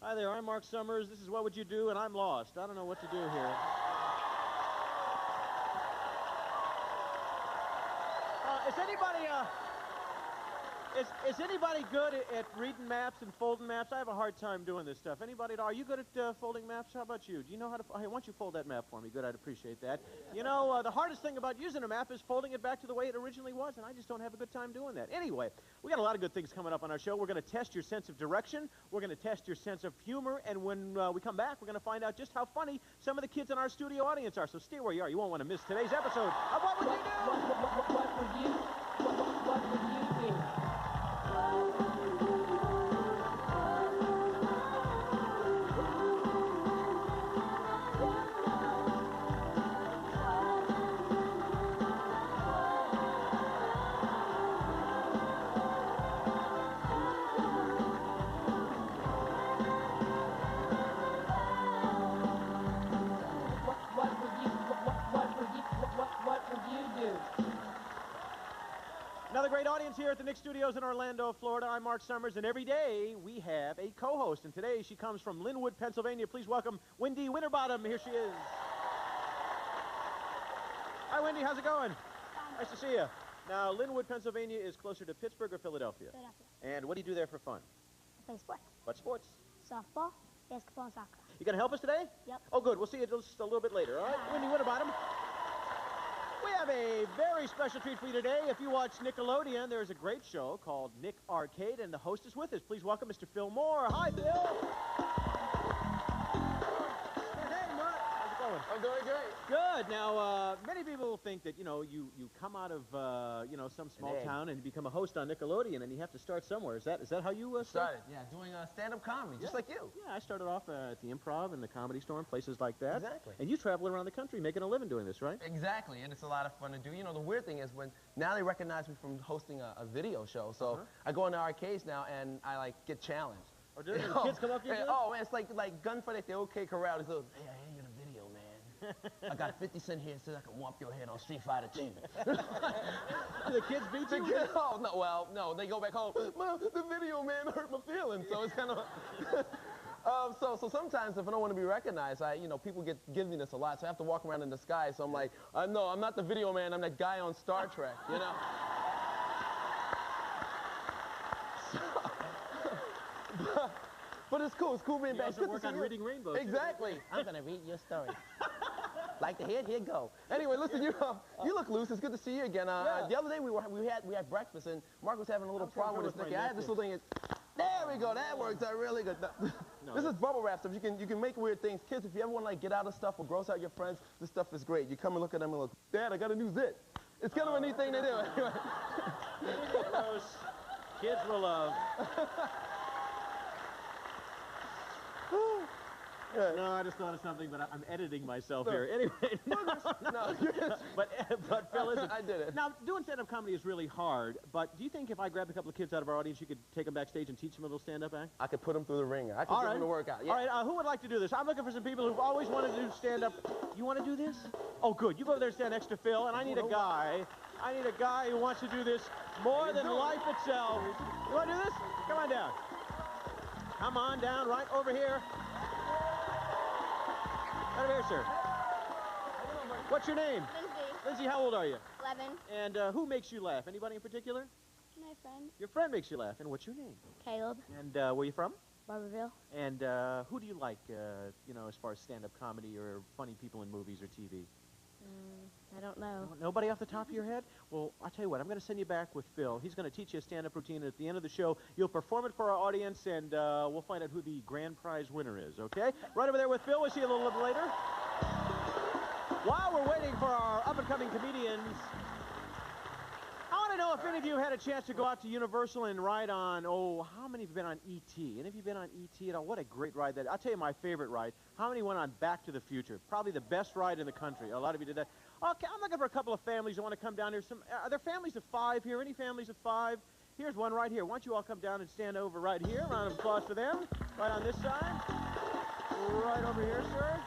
Hi there, I'm Mark Summers. This is What Would You Do? And I'm lost. I don't know what to do here. Is anybody good at reading maps and folding maps? I have a hard time doing this stuff. Anybody at all? Are you good at folding maps? How about you? Do you know how to... Hey, why don't you fold that map for me? Good, I'd appreciate that. You know, the hardest thing about using a map is folding it back to the way it originally was, and I just don't have a good time doing that. Anyway, we got a lot of good things coming up on our show. We're going to test your sense of direction. We're going to test your sense of humor, and when we come back, we're going to find out just how funny some of the kids in our studio audience are. So stay where you are. You won't want to miss today's episode of What Would You Do? What would you do? Another great audience here at the Nick Studios in Orlando, Florida. I'm Mark Summers, and every day we have a co-host. And today she comes from Linwood, Pennsylvania. Please welcome Wendy Winterbottom. Here she is. Hi, Wendy. How's it going? Fine. Nice to see you. Now, Linwood, Pennsylvania is closer to Pittsburgh or Philadelphia? Philadelphia. And what do you do there for fun? I play sports. What sports? Softball, basketball, and soccer. You going to help us today? Yep. Oh, good. We'll see you just a little bit later, all right? Wendy Winterbottom. We have a very special treat for you today. If you watch Nickelodeon, there's a great show called Nick Arcade, and the host is with us. Please welcome Mr. Phil Moore. Hi, Phil. Hey, Mark. How's it going? I'm doing great. Good. Now, many people think that, you know, you come out of, you know, some small town and you become a host on Nickelodeon, and you have to start somewhere. Is that how you started? Yeah, doing stand-up comedy, just like you. Yeah, I started off at the Improv and the Comedy Store and places like that. Exactly. And you travel around the country making a living doing this, right? Exactly, and it's a lot of fun to do. You know, the weird thing is now they recognize me from hosting a video show, so I go into arcades now and I, like, get challenged. Or do the kids come up to you? Oh, man, it's like gunfight at the OK Corral. It's like, hey, I hear you in a video, man. I got 50 cents here so I can whomp your head on Street Fighter 2. Do the kids beat you? Oh, no, well, no, they go back home. Mom, the video man hurt my feelings. So it's kind of... so sometimes if I don't want to be recognized, people give me this a lot, so I have to walk around in disguise. So I'm like, no, I'm not the video man. I'm that guy on Star Trek, you know? But it's cool. It's cool being back. You also work on Reading Rainbow. Exactly. I'm going to read your story. Like the head, here go. Anyway, listen, you look loose. It's good to see you again. The other day we had breakfast, and Mark was having a little problem with his neck. I had this little thing. There we go. That works out really good. No, this is bubble wrap stuff. You can make weird things. Kids, if you ever want to like get out of stuff or gross out your friends, this stuff is great. You come and look at them and look, Dad, I got a new zit. It's kind of a neat thing to do. Those kids will love. No, I just thought of something, but I'm editing myself here. Anyway, but Phil, listen. I did it. Now, doing stand-up comedy is really hard, but do you think if I grabbed a couple of kids out of our audience, you could take them backstage and teach them a little stand-up act? I could put them through the ringer. I could give them the workout. Yeah. All right, who would like to do this? I'm looking for some people who've always wanted to do stand-up. You want to do this? Oh, good. You go over there and stand next to Phil, and I need a guy. I need a guy who wants to do this more than life itself. You want to do this? Come on down. Come on down, right over here. Right over here, sir. What's your name? Lindsay. Lindsay, how old are you? 11. And who makes you laugh? Anybody in particular? My friend. Your friend makes you laugh. And what's your name? Caleb. And where are you from? Barberville. And who do you like, you know, as far as stand-up comedy or funny people in movies or TV? I don't know. Nobody off the top of your head? Well, I'll tell you what, I'm going to send you back with Phil. He's going to teach you a stand-up routine, and at the end of the show, you'll perform it for our audience, and we'll find out who the grand prize winner is, okay? Right over there with Phil. We'll see you a little bit later. While we're waiting for our up-and-coming comedians, I want to know if any of you had a chance to go out to Universal and ride on, how many have been on E.T.? Any of you been on E.T. at all? What a great ride that. I'll tell you my favorite ride. How many went on Back to the Future? Probably the best ride in the country. A lot of you did that. Okay, I'm looking for a couple of families that want to come down here. Are there families of 5 here? Any families of 5? Here's one right here. Why don't you all come down and stand over right here? Round of applause for them. Right on this side. Right over here, sir.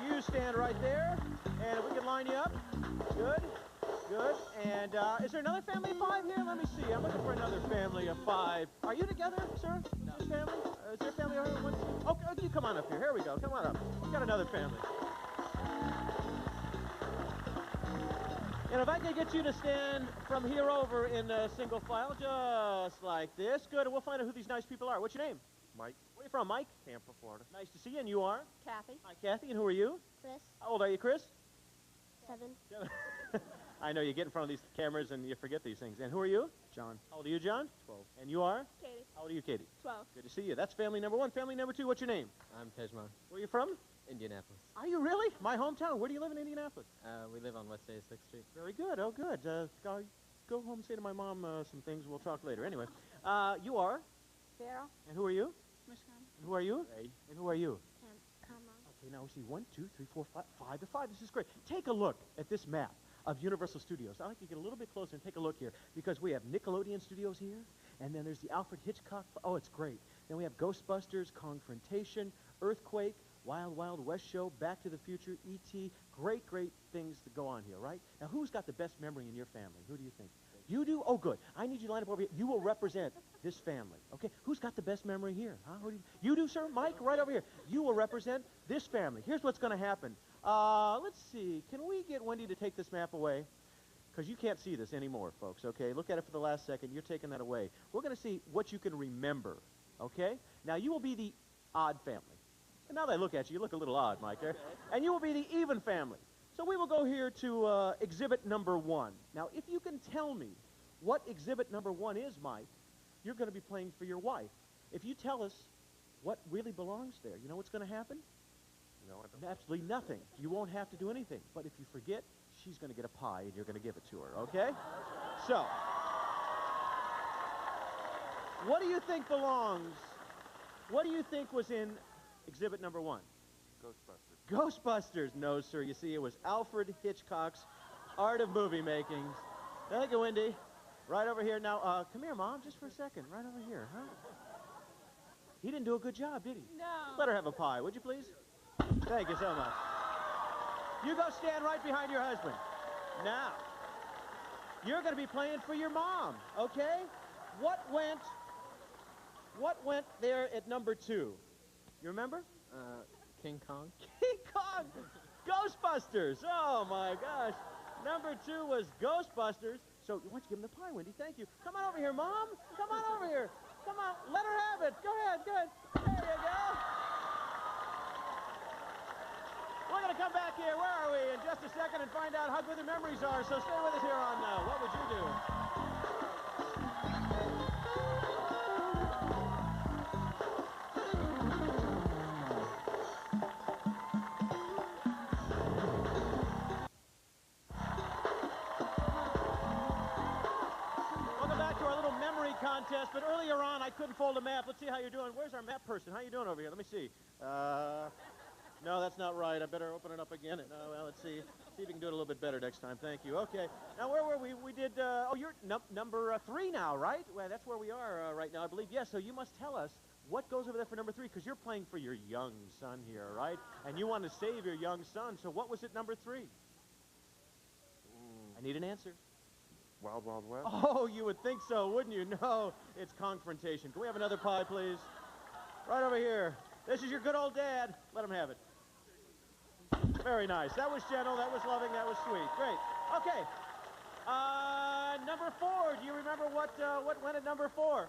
You stand right there. And if we can line you up. Good. Good. And is there another family of 5 here? Let me see. I'm looking for another family of 5. Are you together, sir? No. This family? Is there a family over here? 1, 2, you come on up here? Here we go. Come on up. We got another family. And if I could get you to stand from here over in single file, just like this. Good, and we'll find out who these nice people are. What's your name? Mike, Where are you from, Mike? Tampa, Florida. Nice to see you, and you are? Kathy. Hi, Kathy, and who are you? Chris. How old are you, Chris? 7. I know you get in front of these cameras and you forget these things. And who are you? John, How old are you, John? 12. And you are? Katie. How old are you, Katie? 12. Good to see you. That's family number 1. Family number 2, what's your name? I'm Pejman, Where are you from? Indianapolis. Are you really? My hometown. Where do you live in Indianapolis? We live on West 86th Street. Very good. Oh, good. Go home and say to my mom some things. We'll talk later. Anyway, you are? Sarah. And who are you? Mishkan. And who are you? Ray. And who are you? Come on. Okay, now we see 1, 2, 3, 4, 5 to 5. This is great. Take a look at this map of Universal Studios. I'd like to get a little bit closer and take a look here because we have Nickelodeon Studios here, and then there's the Alfred Hitchcock. Oh, it's great. Then we have Ghostbusters, Confrontation, Earthquake, Wild Wild West Show, Back to the Future, E.T. Great, great things to go on here, right? Now, who's got the best memory in your family? Who do you think? You do? Oh, good. I need you to line up over here. You will represent this family, okay? Who's got the best memory here? Huh? Who do you do, sir? Mike, right over here. You will represent this family. Here's what's going to happen. Let's see. Can we get Wendy to take this map away? Because you can't see this anymore, folks, okay? Look at it for the last second. You're taking that away. We're going to see what you can remember, okay? Now, you will be the odd family. And now that I look at you, you look a little odd, Mike. Okay. And you will be the even family. So we will go here to exhibit number 1. Now, if you can tell me what exhibit number 1 is, Mike, you're going to be playing for your wife. If you tell us what really belongs there, you know what's going to happen? No, I don't. Absolutely nothing. You won't have to do anything. But if you forget, she's going to get a pie and you're going to give it to her, okay? So, what do you think belongs? What do you think was in exhibit number 1? Ghostbusters. Ghostbusters. No, sir. You see, it was Alfred Hitchcock's Art of Movie Making. Thank you, Wendy. Right over here. Now, come here, Mom, just for a second. Right over here, huh? He didn't do a good job, did he? No. Let her have a pie, would you please? Thank you so much. You go stand right behind your husband. Now, you're going to be playing for your mom, okay? What went there at number 2? You remember? King Kong. King Kong! Ghostbusters! Oh, my gosh. Number 2 was Ghostbusters. So, why don't you give him the pie, Wendy? Thank you. Come on over here, Mom. Come on over here. Come on. Let her have it. Go ahead. Good. There you go. We're going to come back here. Where are we? In just a second and find out how good the memories are. So stay with us here on What Would You Do? Contest, but earlier on I couldn't fold a map. Let's see how you're doing. Where's our map person? How you doing over here? Let me see. No, that's not right. I better open it up again. Well, let's see. See if we can do it a little bit better next time. Thank you. Okay. Now, where were we? We did, oh, you're number 3 now, right? Well, that's where we are right now, I believe. Yes, so you must tell us what goes over there for number 3, because you're playing for your young son here, right? And you want to save your young son. So what was it, number 3? I need an answer. Wild Wild West. Oh, you would think so, wouldn't you? No, it's Confrontation. Can we have another pie, please? Right over here. This is your good old dad. Let him have it. Very nice. That was gentle. That was loving. That was sweet. Great. Okay. Number 4. Do you remember what went at number 4?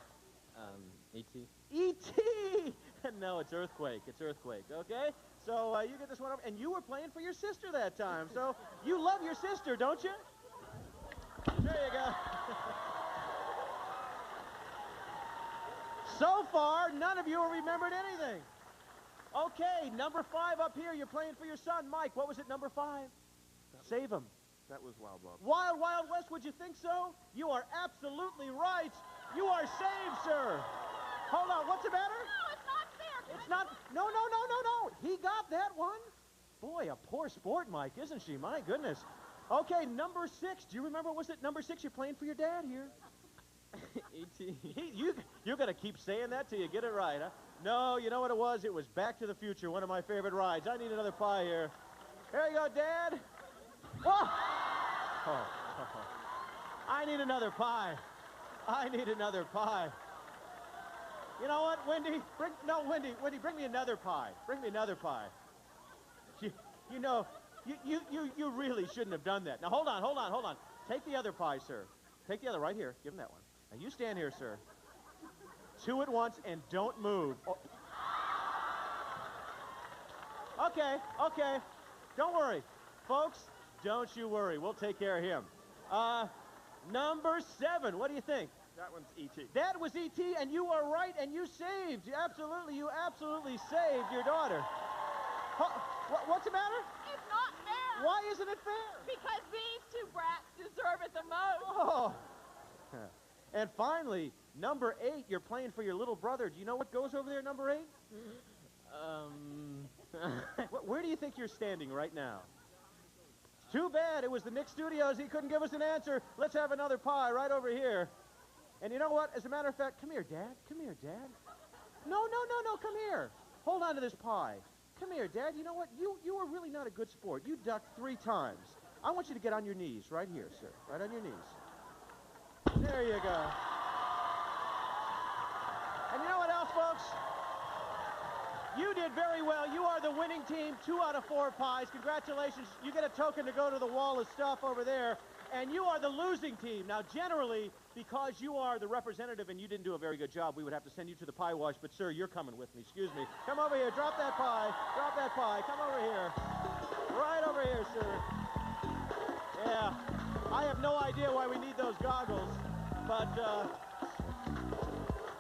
E.T. E.T. No, it's Earthquake. It's Earthquake. Okay. So you get this one over, and you were playing for your sister that time. So you love your sister, don't you? There you go. So far, none of you have remembered anything. Okay, number 5 up here. You're playing for your son, Mike. What was it, number 5? Save him. That was Wild Wild. Wild Wild West, would you think so? You are absolutely right. You are saved, sir. Hold on, what's the matter? No, it's not fair. It's not, no. He got that one. Boy, a poor sport, Mike, isn't she? My goodness. Okay, number 6. Do you remember, was it number 6? You're playing for your dad here. E.T. You're going to keep saying that till you get it right, huh? No, you know what it was? It was Back to the Future, one of my favorite rides. I need another pie here. Here you go, Dad. Whoa! Oh. I need another pie. I need another pie. You know what, Wendy? Wendy, bring me another pie. Bring me another pie. You know, you really shouldn't have done that. Now, hold on. Take the other pie, sir. Take the other right here. Give him that one. Now, you stand here, sir. 2 at once, and don't move. Oh. Okay. Don't worry. Folks, don't you worry. We'll take care of him. Number 7. What do you think? That one's E.T. That was E.T., and you are right, and you saved. You absolutely saved your daughter. What's the matter? It's not fair. Why isn't it fair? Because these two brats deserve it the most. Oh. And finally, number 8, you're playing for your little brother. Do you know what goes over there, number 8? Where do you think you're standing right now? Too bad. It was the Nick Studios. He couldn't give us an answer. Let's have another pie right over here. And you know what? As a matter of fact, come here, Dad. Come here, Dad. No. Come here. Hold on to this pie. Come here, Dad. You know what? You were really not a good sport. You ducked 3 times. I want you to get on your knees right here, sir. Right on your knees. There you go. And you know what else, folks? You did very well. You are the winning team. 2 out of 4 pies. Congratulations. You get a token to go to the wall of stuff over there. And you are the losing team. Now, generally, because you are the representative and you didn't do a very good job, we would have to send you to the pie wash. But, sir, you're coming with me. Excuse me. Come over here. Drop that pie. Drop that pie. Come over here. Right over here, sir. Yeah. I have no idea why we need those goggles. But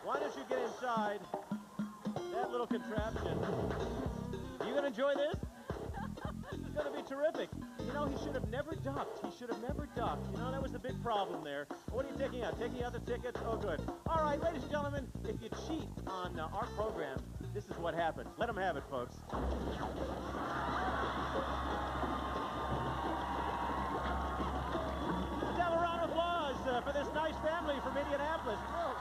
why don't you get inside that little contraption? You going to enjoy this? This is going to be terrific. You know, he should have never ducked. You know, that was the big problem there. What are you taking out? Taking out the tickets? Oh, good. All right, ladies and gentlemen, if you cheat on our program, this is what happens. Let them have it, folks. Let's have a round of applause for this nice family from Indianapolis. Whoa.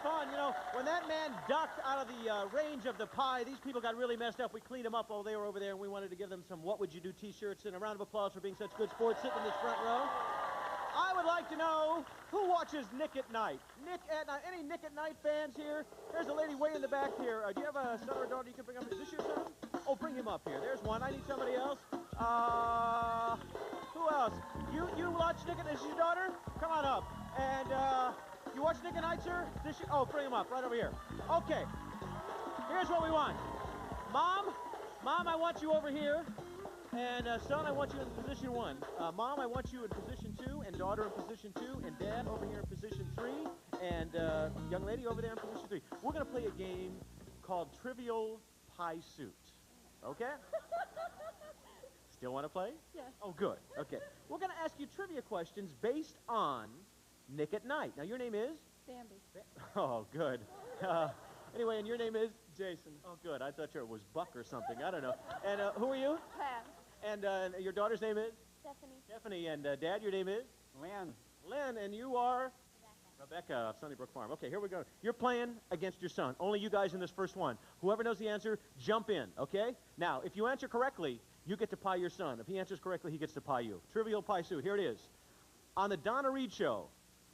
Fun, you know, when that man ducked out of the range of the pie, these people got really messed up. We cleaned them up while they were over there, and we wanted to give them some What Would You Do t-shirts, and a round of applause for being such good sports sitting in this front row. I would like to know who watches Nick at Night. Nick at Night. Any Nick at Night fans here? There's a lady way in the back here. Do you have a son or a daughter you can bring up? Is this your son? Oh, bring him up here. There's one. I need somebody else. Who else? You watch Nick at Night? Is this your daughter? Come on up. And, you watch Nick at Night, sir? Oh, bring him up right over here. Okay. Here's what we want. Mom, I want you over here. And, son, I want you in position 1. Mom, I want you in position 2. And daughter in position 2. And Dad over here in position 3. And, young lady over there in position 3. We're going to play a game called Trivial Pie Suit. Okay? Still want to play? Yes. Oh, good. Okay. We're going to ask you trivia questions based on Nick at Night. Now, your name is? Bambi. Oh, good. Anyway, and your name is? Jason. Oh, good. I thought it was Buck or something. I don't know. And who are you? Pat. And your daughter's name is? Stephanie. Stephanie. And Dad, your name is? Lynn. Lynn. And you are? Rebecca of Sunnybrook Farm. Okay, here we go. You're playing against your son. Only you guys in this first one. Whoever knows the answer, jump in, okay? Now, if you answer correctly, you get to pie your son. If he answers correctly, he gets to pie you. Trivial Pie Suit. Here it is. On the Donna Reed Show,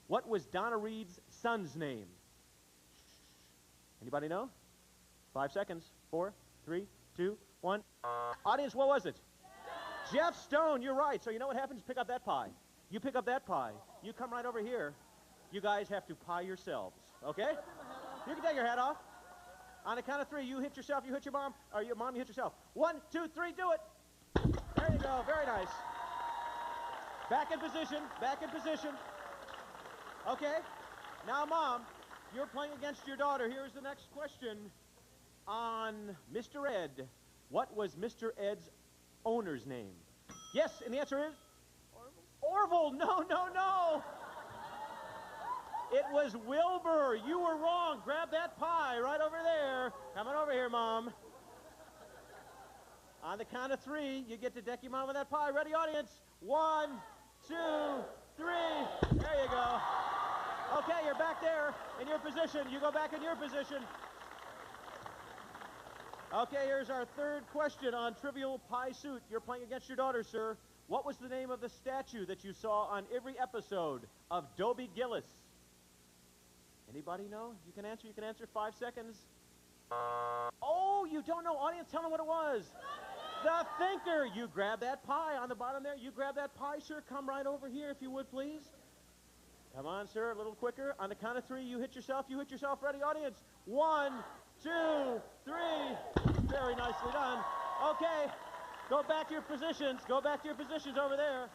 what was Donna Reed's son's name? Anybody know? 5 seconds. 4, 3, 2, 1. Audience, what was it? Jeff Stone. You're right. So you know what happens? Pick up that pie. You pick up that pie. You come right over here. You guys have to pie yourselves. Okay? You can take your hat off. On the count of 3, you hit yourself, you hit your mom, or your mom, you hit yourself. 1, 2, 3, do it. There you go. Very nice. Back in position. Back in position. Okay. Now, Mom, you're playing against your daughter. Here's the next question. On Mr. Ed, what was Mr. Ed's owner's name? Yes, and the answer is? Orville. No. It was Wilbur. You were wrong. Grab that pie right over there. Coming over here, Mom. On the count of 3, you get to deck your mom with that pie. Ready, audience? 1, 2, 3. There you go. Okay, you're back there in your position. You go back in your position. Okay, here's our third question on Trivial Pie Suit. You're playing against your daughter, sir. What was the name of the statue that you saw on every episode of Dobie Gillis? Anybody know? You can answer. 5 seconds. Oh, you don't know. Audience, tell them what it was. The Thinker. You grab that pie on the bottom there. You grab that pie, sir. Come right over here, if you would, please. Come on, sir. A little quicker. On the count of 3, you hit yourself. You hit yourself. Ready, audience? 1, 2, 3. Very nicely done. Okay. Go back to your positions. Go back to your positions over there.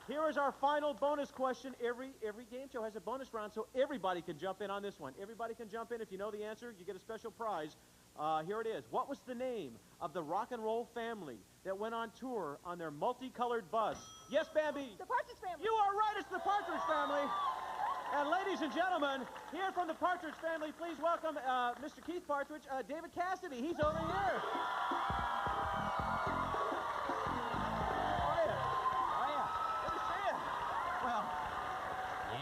Here is our final bonus question. Every game show has a bonus round, so everybody can jump in on this one. Everybody can jump in. If you know the answer, you get a special prize. Here it is. What was the name of the rock and roll family that went on tour on their multicolored bus? Yes, Bambi? The Partridge Family. You are right. It's the Partridge Family. And ladies and gentlemen, here from the Partridge Family, please welcome Mr. Keith Partridge, David Cassidy. He's over here. Well, yeah.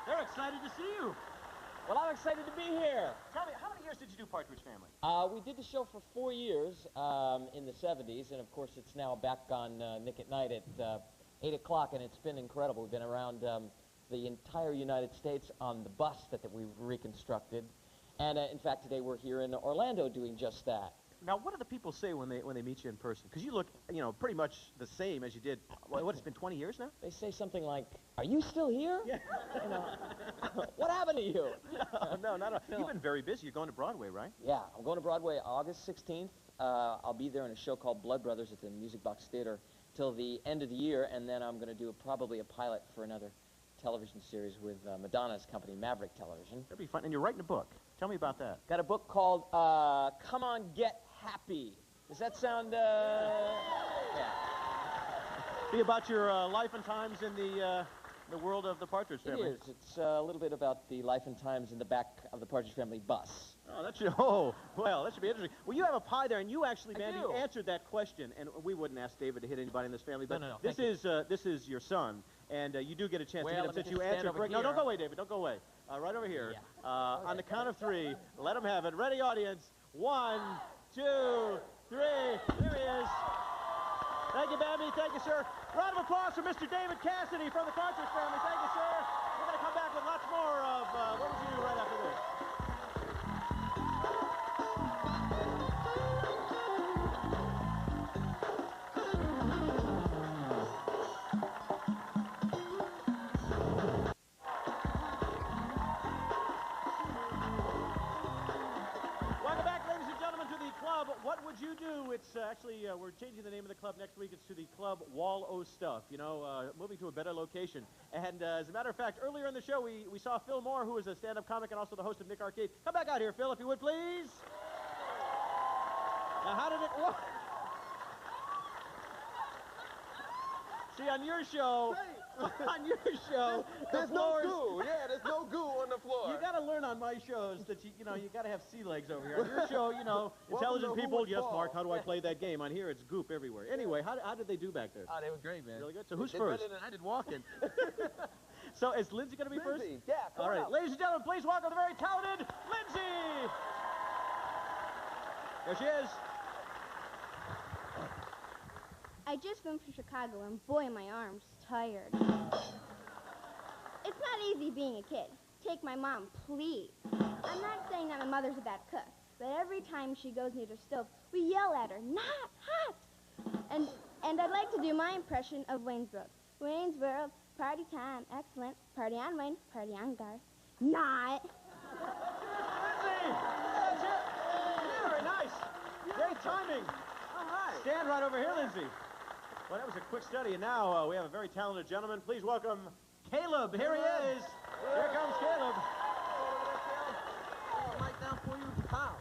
They're excited to see you. Well, I'm excited to be here. Tell me, how many years did you do Partridge Family? We did the show for 4 years in the 70s, and of course it's now back on Nick at Night at 8 o'clock, and it's been incredible. We've been around the entire United States on the bus that we've reconstructed, and in fact today we're here in Orlando doing just that. Now, what do the people say when they meet you in person? Because you look, pretty much the same as you did. What, it's been 20 years now? They say something like, "Are you still here?" Yeah. You know, what happened to you? No, not at all. You've been very busy. You're going to Broadway, right? Yeah, I'm going to Broadway August 16th. I'll be there in a show called Blood Brothers at the Music Box Theater till the end of the year, and then I'm going to do probably a pilot for another television series with Madonna's company, Maverick Television. That'd be fun. And you're writing a book. Tell me about that. Got a book called Come On, Get Happy. Does that sound, yeah. Be about your life and times in the world of the Partridge It Family. is. It's a little bit about the life and times in the back of the Partridge Family bus. Oh, that should. Oh, well, that should be interesting. Well, you have a pie there, and you actually, I Mandy, do. answered that question. And we wouldn't ask David to hit anybody in this family, but No, this thank is your son, and you do get a chance Well, to hit him let me since just you stand answered. over No, don't here. go away, David. Don't go away. Right over here. Yeah. On the count of 3, let him have it. Ready, audience? 1, 2, 3. Here he is. Thank you, Bambi. Thank you, sir. Round of applause for Mr. David Cassidy from the Partridge Family. Thank you, sir. We're going to come back with lots more of what would you do right after this? Welcome back, ladies and gentlemen, to the club. What would you do? It's actually, we're changing the name of the club next week. It's to the Club Wall O Stuff, moving to a better location. And as a matter of fact, earlier in the show, we saw Phil Moore, who is a stand-up comic and also the host of Nick Arcade. Come back out here, Phil, if you would, please. Now, how did it work? See, on your show, There's no goo. Yeah, there's no goo on the floor. You got to learn on my shows that you got to have sea legs over here. On your show, intelligent to Who people. Would Yes, Fall. Mark. How do I play that game? On here, it's goop everywhere. Anyway, how did they do back there? Oh, they were great, man. Really good. So who's They did first? better than I did walking. So is Lindsay going to be first? Lindsay, yeah, come All right, on. ladies and gentlemen, please welcome the very talented Lindsay. There she is. I just moved from Chicago, and boy, my arm's tired. It's not easy being a kid. Take my mom, please. I'm not saying that my mother's a bad cook, but every time she goes near the stove, we yell at her, "Not hot!" And I'd like to do my impression of Wayne's World. Wayne's World, party time, excellent. Party on Wayne, party on Garth. Not. Lindsay, that's it. Very nice. Great timing. All right. Stand right over here, Lindsay. Well, that was a quick study, and now we have a very talented gentleman. Please welcome Caleb. Here he is. Here comes Caleb. Right down for you. Pow.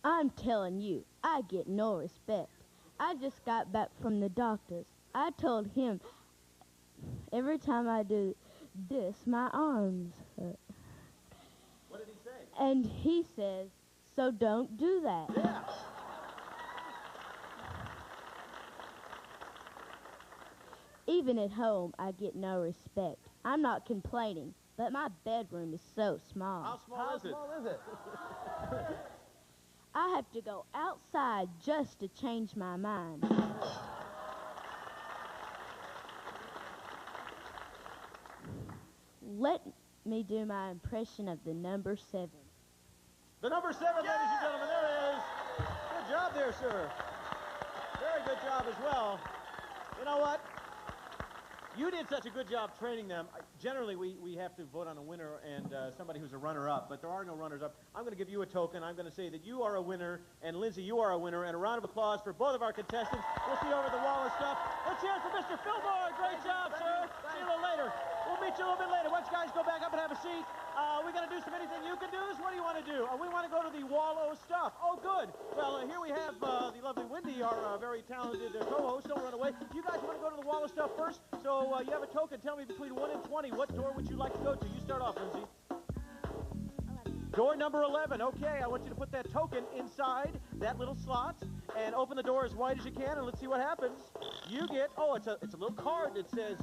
I'm telling you, I get no respect. I just got back from the doctor's. I told him every time I do this, my arms hurt. What did he say? And he says, so don't do that. Yeah. Even at home, I get no respect. I'm not complaining, but my bedroom is so small. How small How is it? small is it? I have to go outside just to change my mind. Let me do my impression of the number 7. The number 7, ladies and gentlemen, there it is. Good job there, sir. Very good job as well. You know what? You did such a good job training them. Generally, we have to vote on a winner and somebody who's a runner-up, but there are no runners-up. I'm going to give you a token. I'm going to say that you are a winner, and Lindsay, you are a winner, and a round of applause for both of our contestants. We'll see you over the wall and stuff. Let's hear it for Mr. Fillmore. Great job, sir. See you a little later. We'll meet you a little bit later. Why don't you guys go back up and have a seat? We're going to do anything you can do. What do you want to do? We want to go to the wall o' stuff. Oh, good. Well, here we have the lovely Wendy, our very talented co-host. Don't run away. You guys want to go to the wall of stuff first? So you have a token. Tell me between 1 and 20, what door would you like to go to? You start off, Lindsay. 11. Door number 11. Okay, I want you to put that token inside that little slot and open the door as wide as you can, and let's see what happens. You get, it's a little card that says,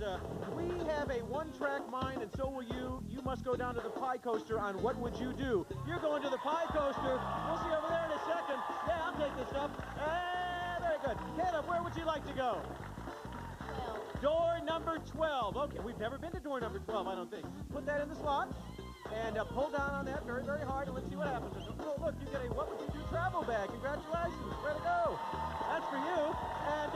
we have a one-track mind, and so will you. You must go down to the pie coaster on what would you do. You're going to the pie coaster. We'll see over there in a second. Yeah, I'll take this up. Very good. Caleb, where would you like to go? 12. Door number 12. Okay, we've never been to door number 12, I don't think. Put that in the slot and pull down on that very, very hard, and let's see what happens. Oh, look, you get a What Would You Do travel bag. Congratulations. Way to go. That's for you. And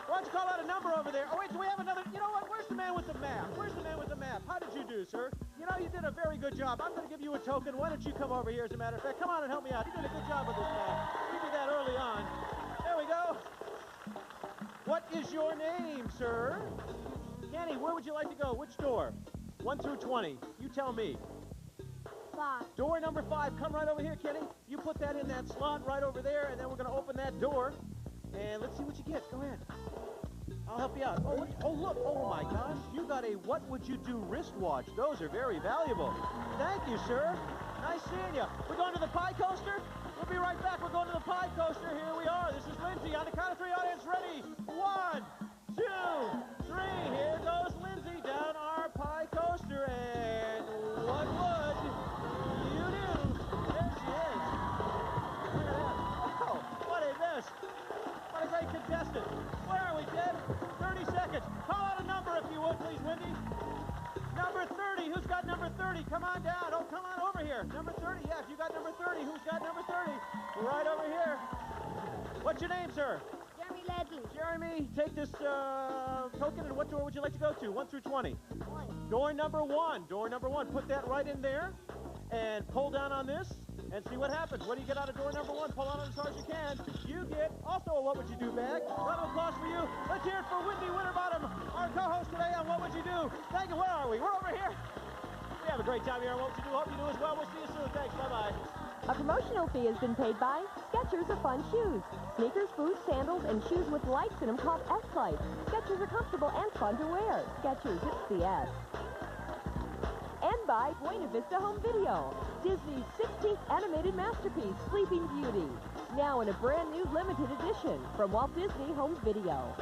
why don't you call out a number over there? Oh, wait, do we have another? You know what? Where's the man with the map? Where's the man with the map? How did you do, sir? You know, you did a very good job. I'm going to give you a token. Why don't you come over here, as a matter of fact? Come on and help me out. You did a good job with this map. We did that early on. There we go. What is your name, sir? Kenny, where would you like to go? Which door? 1 through 20. You tell me. 5. Door number 5. Come right over here, Kenny. You put that in that slot right over there, and then we're going to open that door. And let's see what you get. Go ahead. I'll help you out. Oh, look. Oh, my gosh. You got a What Would You Do wristwatch. Those are very valuable. Thank you, sir. Nice seeing you. We're going to the pie coaster? We'll be right back. We're going to the pie coaster. Here we are. This is Lindsay. On the count of 3, audience, ready? 1, 2, 3. Here goes Lindsay down our pie coaster. And what would you do? There she is. Look at that. Oh, what a miss. What a great contestant. Where are we, Ted? 30 seconds. Call out a number if you would, please, Wendy. Number 30. Who's got number 30? Come on down. Oh, come on over here. Number 30. Yes, you got number 30. Who's got number 30? Right over here. What's your name, sir? Jeremy Ledley. Jeremy, take this token, and what door would you like to go to? 1 through 20. 1. Door number 1. Door number 1. Put that right in there and pull down on this and see what happens. What do you get out of door number 1? Pull on it as hard as you can. You get also a What Would You Do bag. Round of applause for you. Let's hear it for Wendy Winterbottom, our co-host today on What Would You Do. Thank you. Where are we? We're over here. We have a great time here on What Would You Do. Hope you do as well. We'll see you soon. Thanks. Bye-bye. A promotional fee has been paid by Skechers of Fun Shoes. Sneakers, boots, sandals, and shoes with lights in them called S-Lights. Skechers are comfortable and fun to wear. Skechers, it's the S. And by Buena Vista Home Video, Disney's 16th animated masterpiece, Sleeping Beauty. Now in a brand new limited edition from Walt Disney Home Video.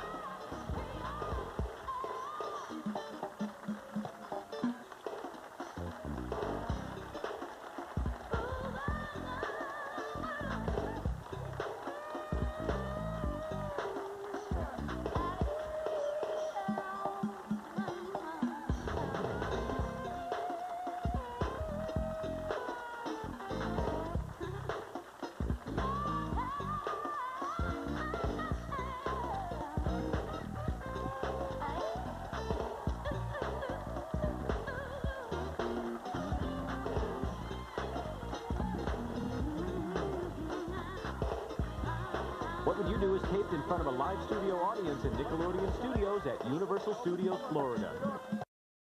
What Would You Do is taped in front of a live studio audience in Nickelodeon Studios at Universal Studios, Florida.